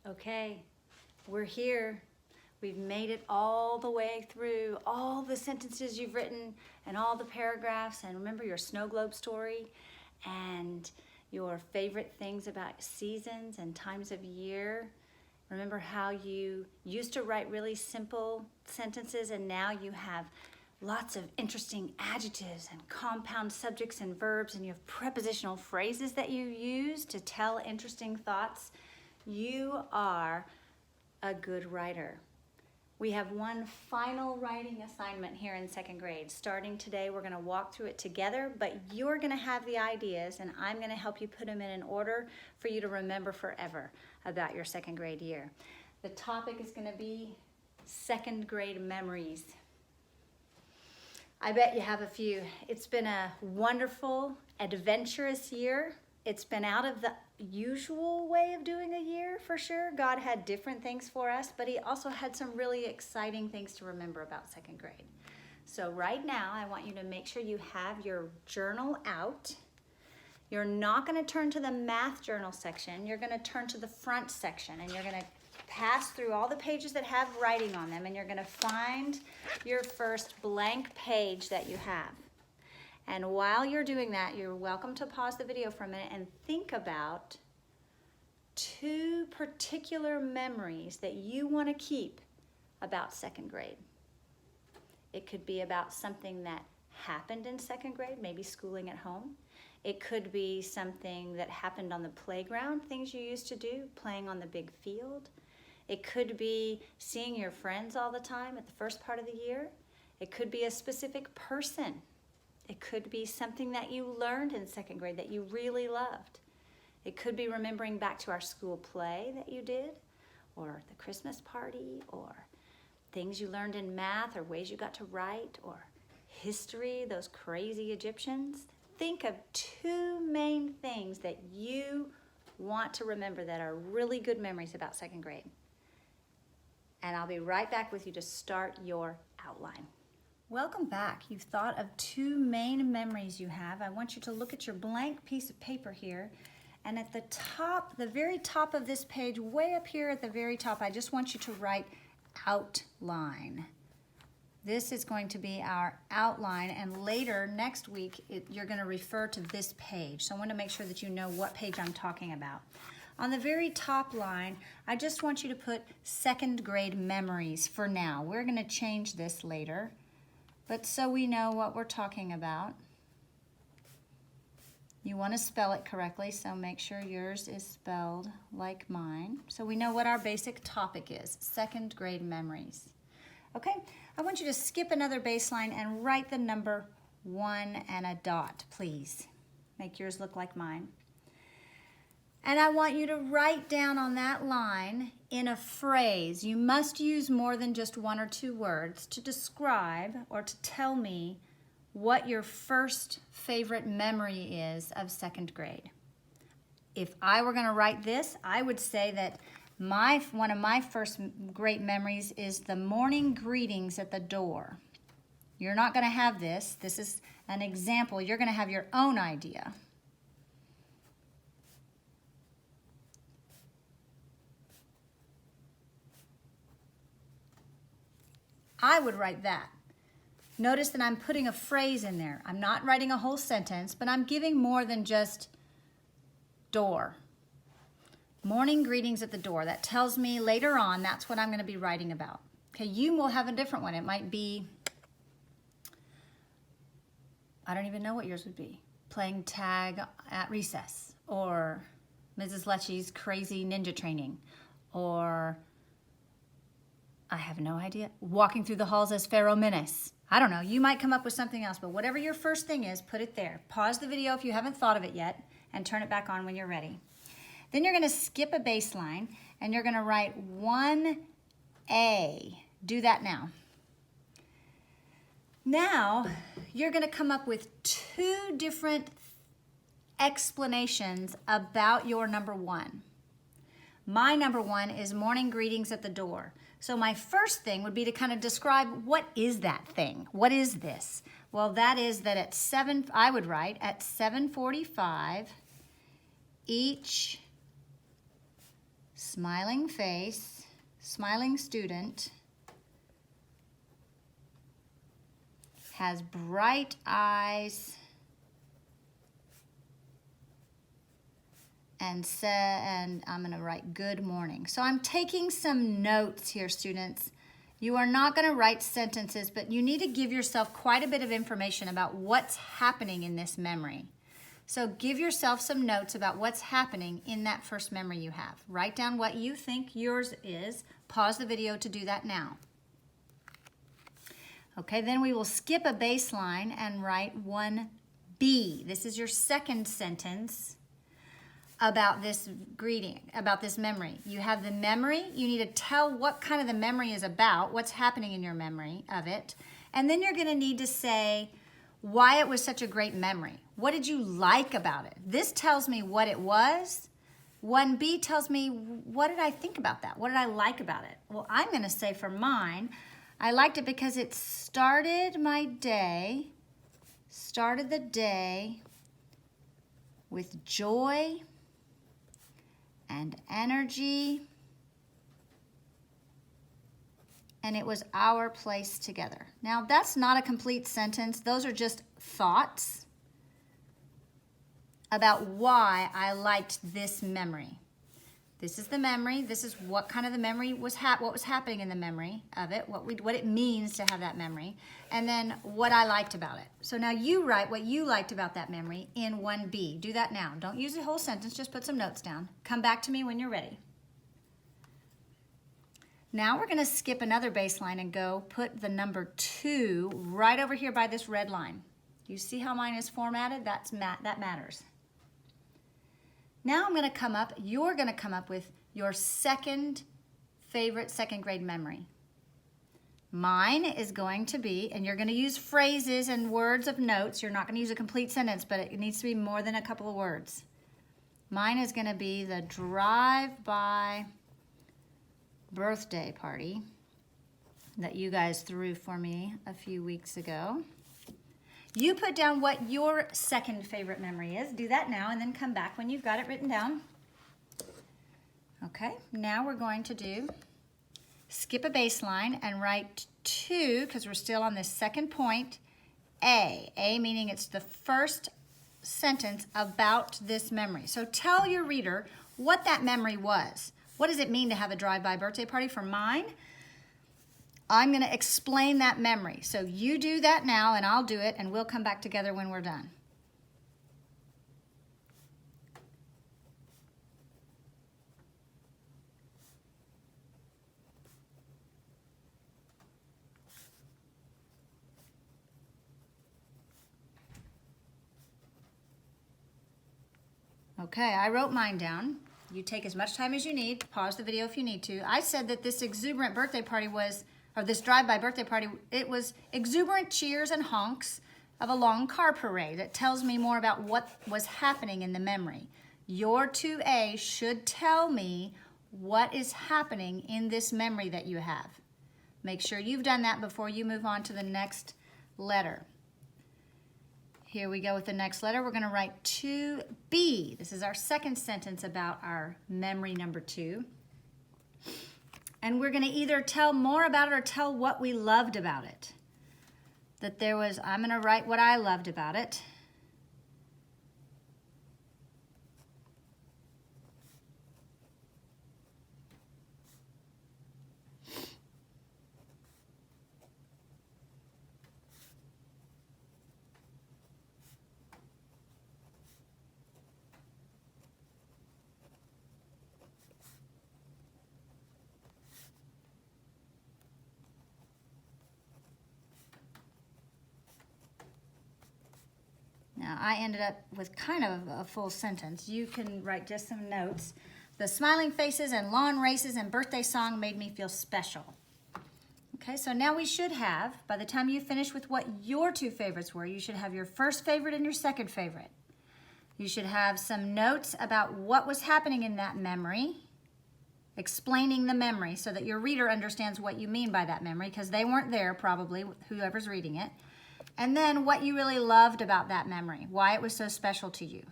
Okay, we're here. We've made it all the way through all the sentences you've written and all the paragraphs, and remember your snow globe story and your favorite things about seasons and times of year. Remember how you used to write really simple sentences and now you have lots of interesting adjectives and compound subjects and verbs, and you have prepositional phrases that you use to tell interesting thoughts. You are a good writer. We have one final writing assignment here in second grade. Starting today, we're going to walk through it together, but you're going to have the ideas and I'm going to help you put them in an order for you to remember forever about your second grade year. The topic is going to be second grade memories. I bet you have a few. It's been a wonderful, adventurous year. It's been out of the usual way of doing a year for sure. God had different things for us, but he also had some really exciting things to remember about second grade. So right now, I want you to make sure you have your journal out. You're not going to turn to the math journal section. You're going to turn to the front section, and you're going to pass through all the pages that have writing on them, and you're going to find your first blank page that you have. And while you're doing that, you're welcome to pause the video for a minute and think about two particular memories that you want to keep about second grade. It could be about something that happened in second grade, maybe schooling at home. It could be something that happened on the playground, things you used to do, playing on the big field. It could be seeing your friends all the time at the first part of the year. It could be a specific person. It could be something that you learned in second grade that you really loved. It could be remembering back to our school play that you did, or the Christmas party, or things you learned in math, or ways you got to write, or history, those crazy Egyptians. Think of two main things that you want to remember that are really good memories about second grade. And I'll be right back with you to start your outline. Welcome back. You've thought of two main memories you have. I want you to look at your blank piece of paper here. And at the top, the very top of this page, way up here at the very top, I just want you to write outline. This is going to be our outline, and later, next week, you're going to refer to this page. So I want to make sure that you know what page I'm talking about. On the very top line, I just want you to put second grade memories for now. We're going to change this later. But so we know what we're talking about. You want to spell it correctly, so make sure yours is spelled like mine. So we know what our basic topic is, second grade memories. Okay, I want you to skip another baseline and write the number 1 and a dot, please. Make yours look like mine. And I want you to write down on that line in a phrase. You must use more than just one or two words to describe or to tell me what your first favorite memory is of second grade. If I were going to write this, I would say that one of my first great memories is the morning greetings at the door. You're not going to have this. This is an example. You're going to have your own idea. I would write that. Notice that I'm putting a phrase in there. I'm not writing a whole sentence, but I'm giving more than just door. Morning greetings at the door. That tells me later on that's what I'm going to be writing about. Okay, you will have a different one. It might be, I don't even know what yours would be. Playing tag at recess, or Mrs. Lecce's crazy ninja training, or I have no idea. Walking through the halls as Pharaoh Menace. I don't know. You might come up with something else, but whatever your first thing is, put it there. Pause the video if you haven't thought of it yet, and turn it back on when you're ready. Then you're going to skip a baseline, and you're going to write 1A. Do that now. Now, you're going to come up with two different explanations about your number 1. My number 1 is morning greetings at the door. So my first thing would be to kind of describe, what is that thing? What is this? Well, that is that at 7, I would write at 7:45, each smiling face, smiling student, has bright eyes, and I'm going to write good morning. So I'm taking some notes here, students. You are not going to write sentences, but you need to give yourself quite a bit of information about what's happening in this memory. So give yourself some notes about what's happening in that first memory you have. Write down what you think yours is. Pause the video to do that now. Okay, then we will skip a baseline and write 1B. This is your second sentence about this greeting, about this memory. You have the memory. You need to tell what kind of the memory is about, what's happening in your memory of it. And then you're going to need to say why it was such a great memory. What did you like about it? This tells me what it was. 1B tells me, what did I think about that? What did I like about it? Well, I'm going to say for mine, I liked it because it started the day with joy and energy, and it was our place together. Now, that's not a complete sentence. Those are just thoughts about why I liked this memory. This is the memory. This is what kind of the memory was, what was happening in the memory of it, what it means to have that memory, and then what I liked about it. So now you write what you liked about that memory in 1B. Do that now. Don't use the whole sentence, just put some notes down. Come back to me when you're ready. Now we're going to skip another baseline and go put the number 2 right over here by this red line. You see how mine is formatted? That matters. Now I'm going to come up, you're going to come up with your second favorite second grade memory. Mine is going to be, and you're going to use phrases and words of notes. You're not going to use a complete sentence, but it needs to be more than a couple of words. Mine is going to be the drive-by birthday party that you guys threw for me a few weeks ago. You put down what your second favorite memory is. Do that now and then come back when you've got it written down. Okay, now we're going to skip a baseline and write 2, because we're still on this second point, A. A meaning it's the first sentence about this memory. So tell your reader what that memory was. What does it mean to have a drive-by birthday party? For mine, I'm going to explain that memory. So you do that now, and I'll do it, and we'll come back together when we're done. Okay, I wrote mine down. You take as much time as you need. Pause the video if you need to. I said that this exuberant birthday party was, or this drive-by birthday party, it was exuberant cheers and honks of a long car parade. It tells me more about what was happening in the memory. Your 2A should tell me what is happening in this memory that you have. Make sure you've done that before you move on to the next letter. Here we go with the next letter. We're going to write 2B. This is our second sentence about our memory number 2. And we're going to either tell more about it or tell what we loved about it. I'm going to write what I loved about it. Now, I ended up with kind of a full sentence. You can write just some notes. The smiling faces and lawn races and birthday song made me feel special. Okay, so now we should have, by the time you finish with what your 2 favorites were, you should have your first favorite and your second favorite. You should have some notes about what was happening in that memory, explaining the memory so that your reader understands what you mean by that memory, because they weren't there probably, whoever's reading it. And then what you really loved about that memory, why it was so special to you.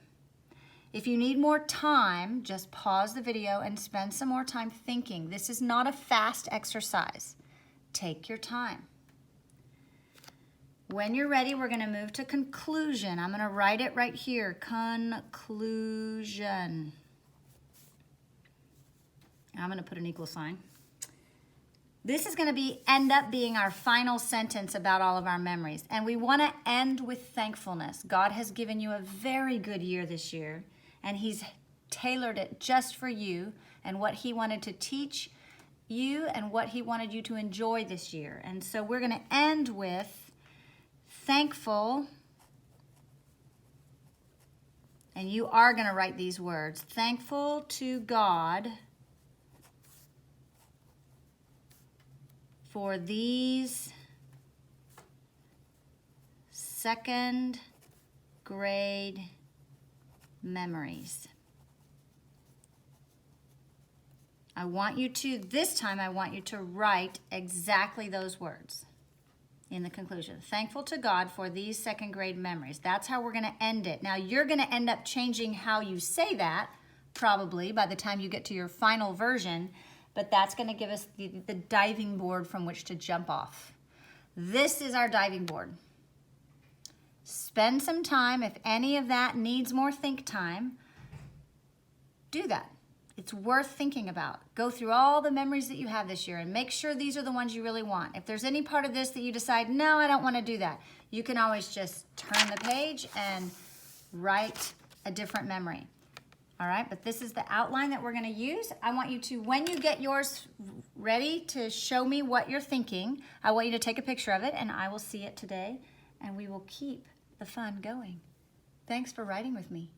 If you need more time, just pause the video and spend some more time thinking. This is not a fast exercise. Take your time. When you're ready, we're going to move to conclusion. I'm going to write it right here. Conclusion. I'm going to put an equal sign. This is going to end up being our final sentence about all of our memories. And we want to end with thankfulness. God has given you a very good year this year, and He's tailored it just for you and what He wanted to teach you and what He wanted you to enjoy this year. And so we're going to end with thankful, and you are going to write these words. Thankful to God for these second grade memories. This time I want you to write exactly those words in the conclusion. Thankful to God for these second grade memories. That's how we're going to end it. Now, you're going to end up changing how you say that, probably, by the time you get to your final version, but that's going to give us the diving board from which to jump off. This is our diving board. Spend some time. If any of that needs more think time, do that. It's worth thinking about. Go through all the memories that you have this year and make sure these are the ones you really want. If there's any part of this that you decide, no, I don't want to do that, you can always just turn the page and write a different memory. All right, but this is the outline that we're going to use. I want you to, when you get yours ready to show me what you're thinking, I want you to take a picture of it, and I will see it today, and we will keep the fun going. Thanks for writing with me.